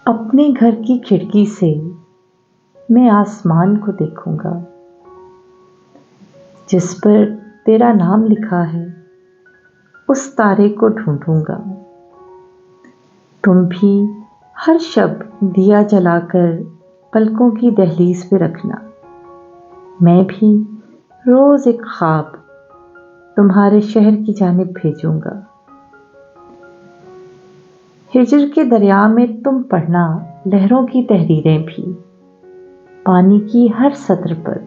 अपने घर की खिड़की से मैं आसमान को देखूंगा जिस पर तेरा नाम लिखा है। उस तारे को ढूंढूंगा। तुम भी हर शब दिया जलाकर पलकों की दहलीज पे रखना। मैं भी रोज एक ख्वाब तुम्हारे शहर की जानिब भेजूंगा। हिजर के दरिया में तुम पढ़ना लहरों की तहरीरें भी। पानी की हर सत्र पर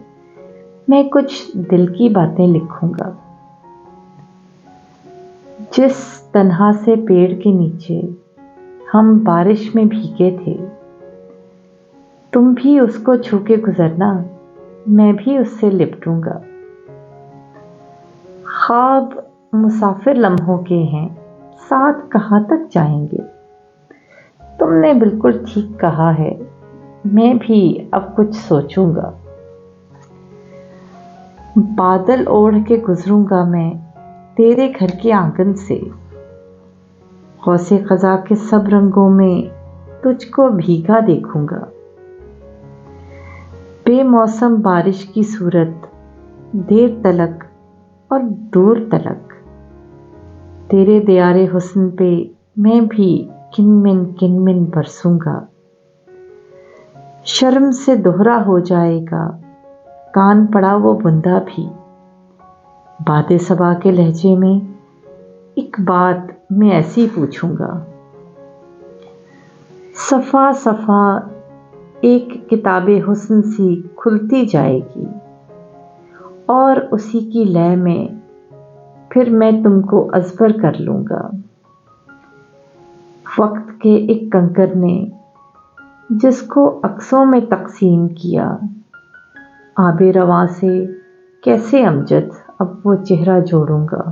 मैं कुछ दिल की बातें लिखूंगा। जिस तन्हा से पेड़ के नीचे हम बारिश में भीगे थे, तुम भी उसको छू के गुजरना, मैं भी उससे लिपटूंगा। ख्वाब मुसाफिर लम्हों के हैं, साथ कहाँ तक जाएंगे। तुमने बिल्कुल ठीक कहा है, मैं भी अब कुछ सोचूंगा। बादल ओढ़ के गुजरूंगा मैं तेरे घर के आंगन से। गौसे क़ज़ा के सब रंगों में तुझको भीगा देखूंगा। बेमौसम बारिश की सूरत देर तलक और दूर तलक। तेरे दियारे हुस्न पे मैं भी किनमिन बरसूंगा। शर्म से दोहरा हो जाएगा कान पड़ा वो बुंदा भी। बादे सबा के लहजे में एक बात मैं ऐसी पूछूंगा। सफ़ा सफ़ा एक किताबे हुस्न सी खुलती जाएगी और उसी की लय में फिर मैं तुमको अज़बर कर लूँगा। वक्त के एक कंकर ने जिसको अक्सों में तकसीम किया, आबे रवां से कैसे अमजद अब वो चेहरा जोड़ूंगा।